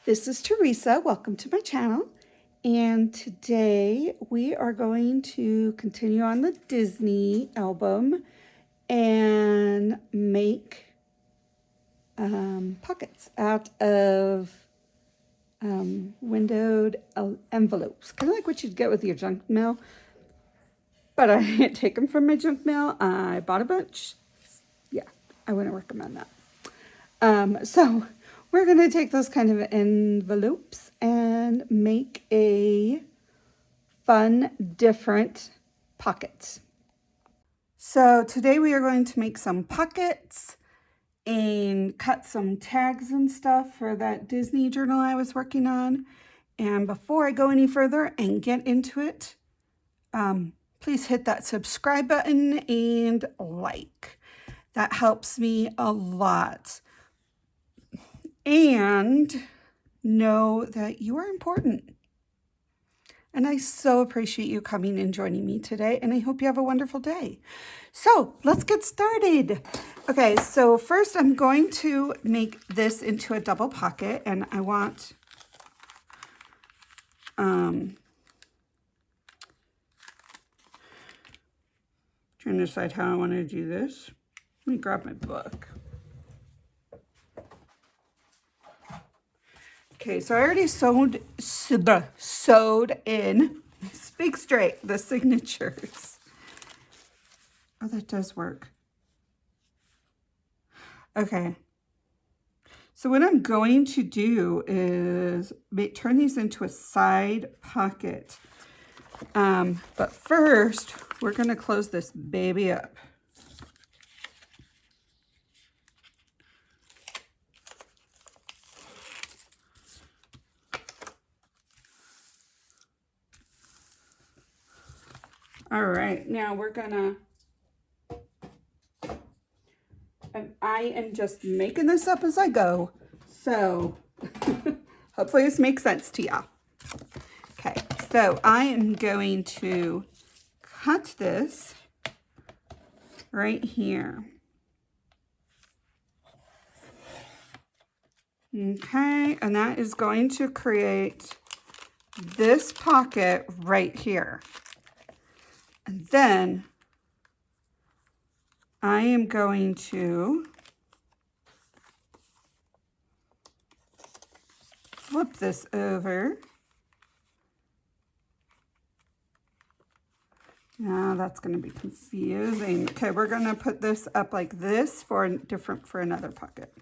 This is Teresa. Welcome to my channel. And today we are going to continue on the Disney album and make pockets out of windowed envelopes. Kind of like what you'd get with your junk mail. But I didn't take them from my junk mail. I bought a bunch. Yeah, I wouldn't recommend that. So we're going to take those kind of envelopes and make a fun, different pockets. So today we are going to make some pockets and cut some tags and stuff for that Disney journal I was working on. And before I go any further and get into it, please hit that subscribe button and like. That helps me a lot. And know that you are important. And I so appreciate you coming and joining me today, and I hope you have a wonderful day. So let's get started. Okay, so first I'm going to make this into a double pocket, and I want trying to decide how I want to do this. Let me grab my book. Okay, so I already sewed in, speak straight, the signatures. Oh, that does work. Okay. So what I'm going to do is turn these into a side pocket. But first, we're going to close this baby up. All right, now we're gonna, and I am just making this up as I go, so hopefully this makes sense to y'all. Okay, so I am going to cut this right here. Okay, and that is going to create this pocket right here. And then I am going to flip this over. Now that's going to be confusing. Okay, we're going to put this up like this for another pocket.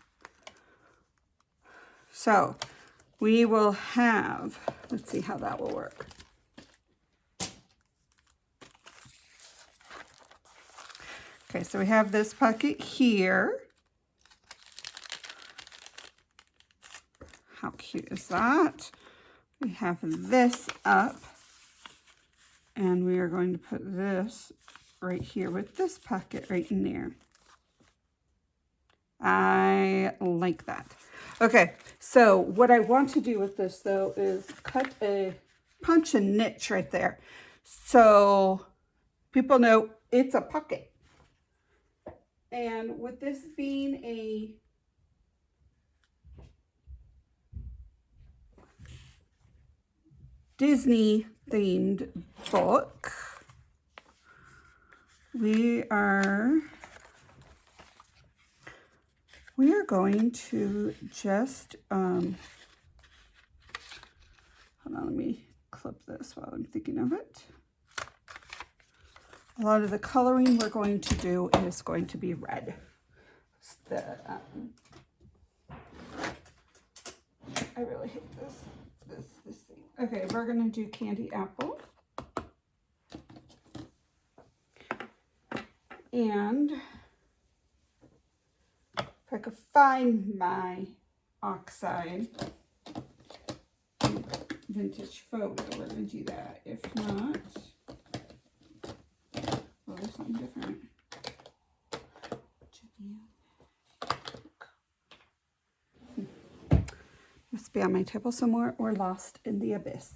So we will have, let's see how that will work. Okay, so we have this pocket here. How cute is that? We have this up, and we are going to put this right here with this pocket right in there. I like that. Okay, so what I want to do with this though is punch a niche right there. So people know it's a pocket. And with this being a Disney themed book, we are going to just, hold on, let me clip this while I'm thinking of it. A lot of the coloring we're going to do is going to be red. I really hate this thing. Okay, we're going to do candy apple. And if I could find my oxide vintage photo, we're going to do that. If not, well, there's something different. Must be on my table somewhere or lost in the abyss.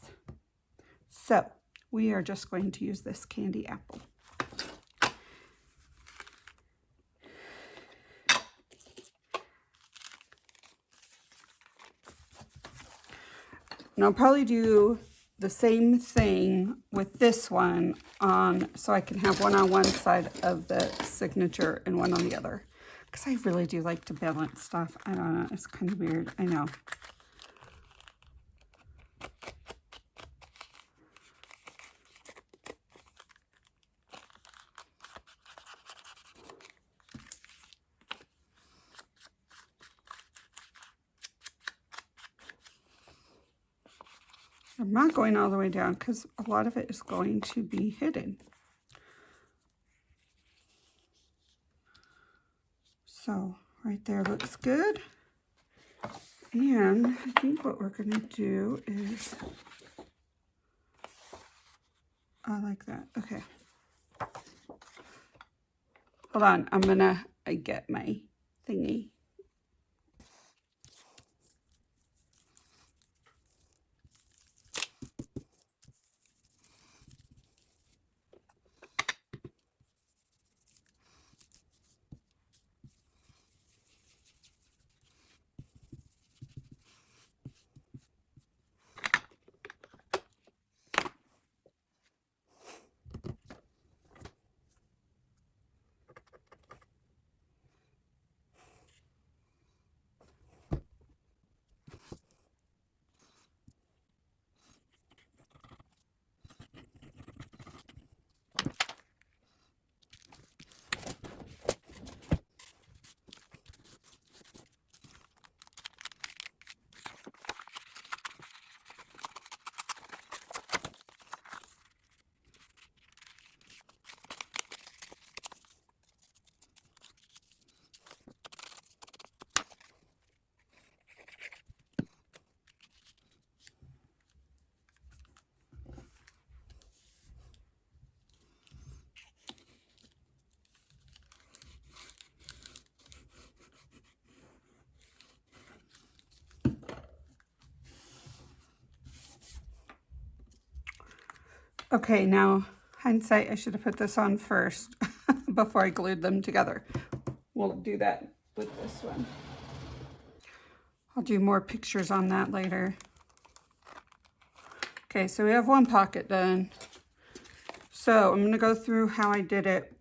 So we are just going to use this candy apple. And I'll probably do the same thing with this one on, so I can have one on one side of the signature and one on the other. Because I really do like to balance stuff. I don't know, it's kind of weird, I know. I'm not going all the way down because a lot of it is going to be hidden. So right there looks good. And I think what we're going to do is, I like that. Okay. Hold on. I'm going to get my thingy. Okay, now hindsight, I should have put this on first before I glued them together. We'll do that with this one. I'll do more pictures on that later. Okay, so we have one pocket done. So I'm going to go through how I did it.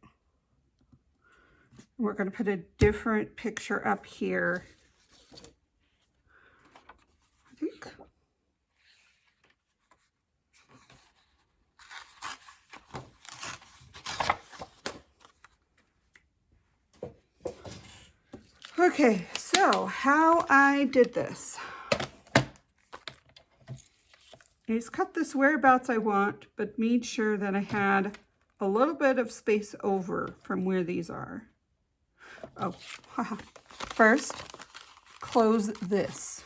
We're going to put a different picture up here. I think. Okay, so how I did this. I just cut this whereabouts I want, but made sure that I had a little bit of space over from where these are. Oh, haha. First, close this.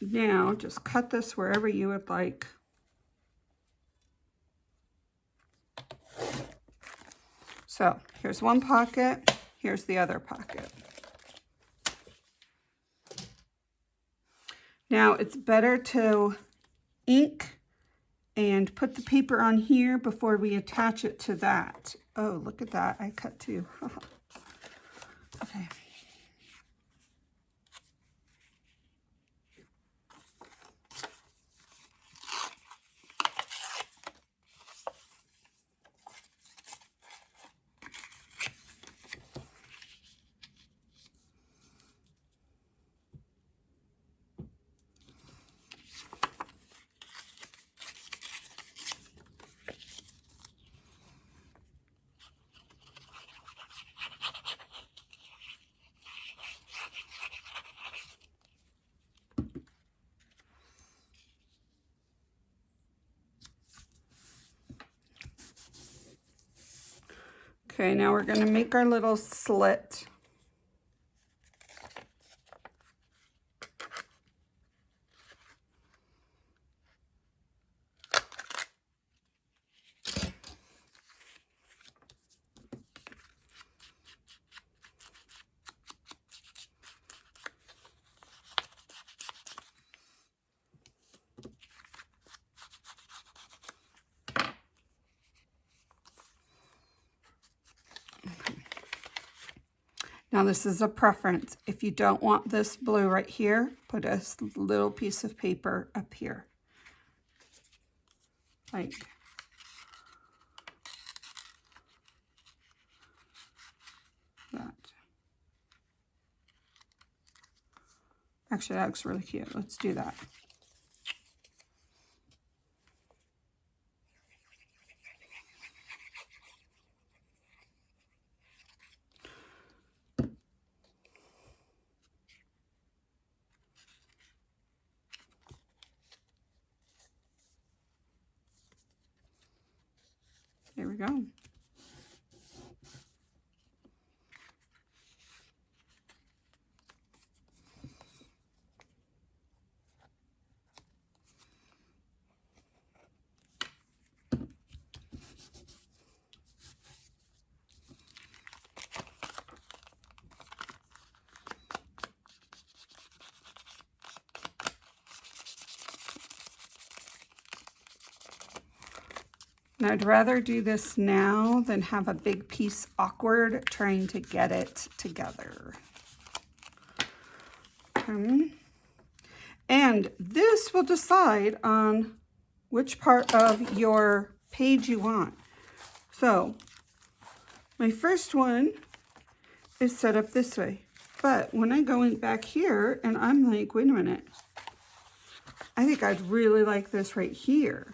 Now, just cut this wherever you would like. So, here's one pocket, here's the other pocket. Now, it's better to ink and put the paper on here before we attach it to that. Oh, look at that, I cut two. Okay. Okay, now we're going to make our little slit. Now this is a preference. If you don't want this blue right here, put a little piece of paper up here. Like that. Actually, that looks really cute. Let's do that. There we go. And I'd rather do this now than have a big piece awkward trying to get it together. And this will decide on which part of your page you want. So my first one is set up this way. But when I go in back here and I'm like, wait a minute, I think I'd really like this right here.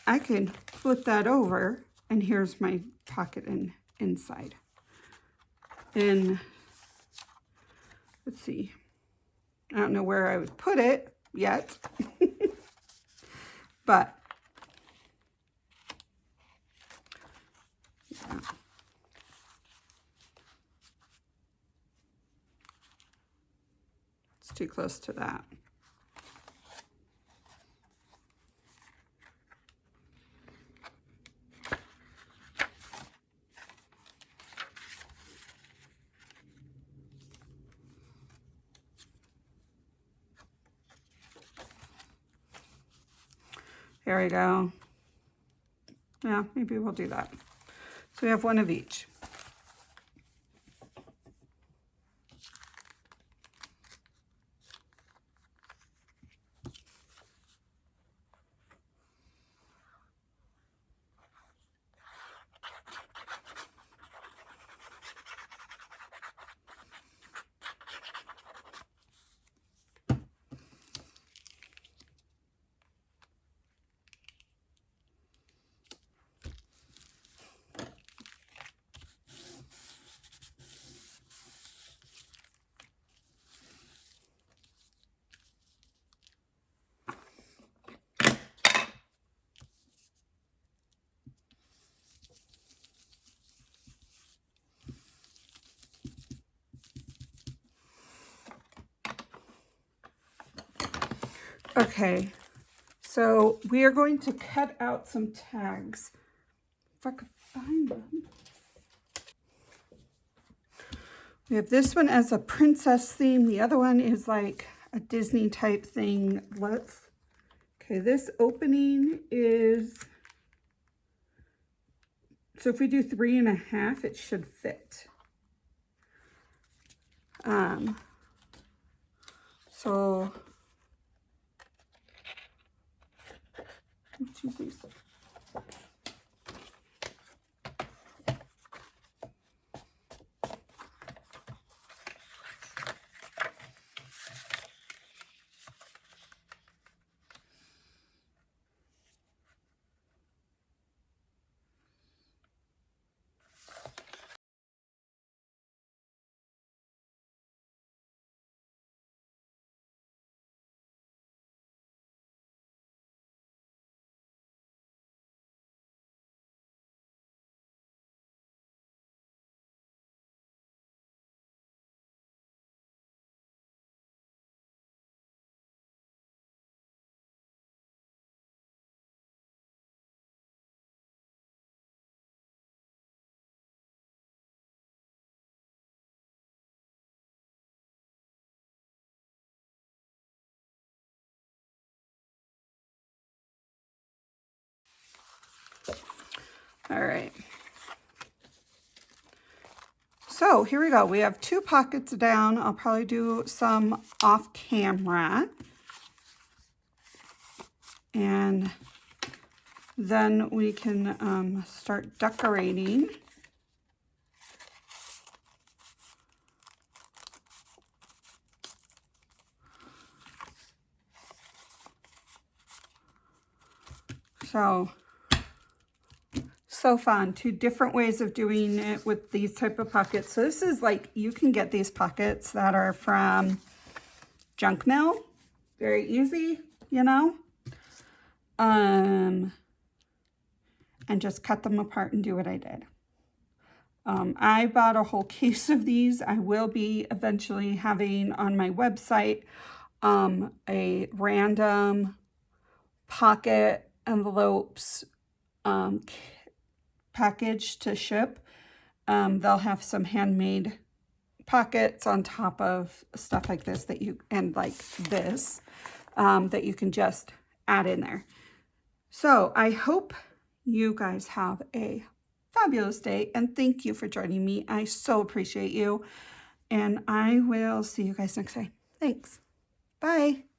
I can flip that over and here's my pocket inside. And let's see, I don't know where I would put it yet, but yeah. It's too close to that. There we go. Yeah, maybe we'll do that. So we have one of each. Okay, so we are going to cut out some tags. If I could find them. We have this one as a princess theme. The other one is like a Disney type thing. Okay, this opening is, so if we do 3.5, it should fit. So let's use these. All right. So here we go. We have 2 pockets down. I'll probably do some off camera. And then we can start decorating. So fun. 2 different ways of doing it with these type of pockets. So this is like, you can get these pockets that are from Junk Mill. Very easy, you know. And just cut them apart and do what I did. I bought a whole case of these. I will be eventually having on my website a random pocket envelopes package to ship. They'll have some handmade pockets on top of stuff like this that you, and like this, that you can just add in there. So I hope you guys have a fabulous day, and thank you for joining me. I so appreciate you, and I will see you guys next time. Thanks. Bye.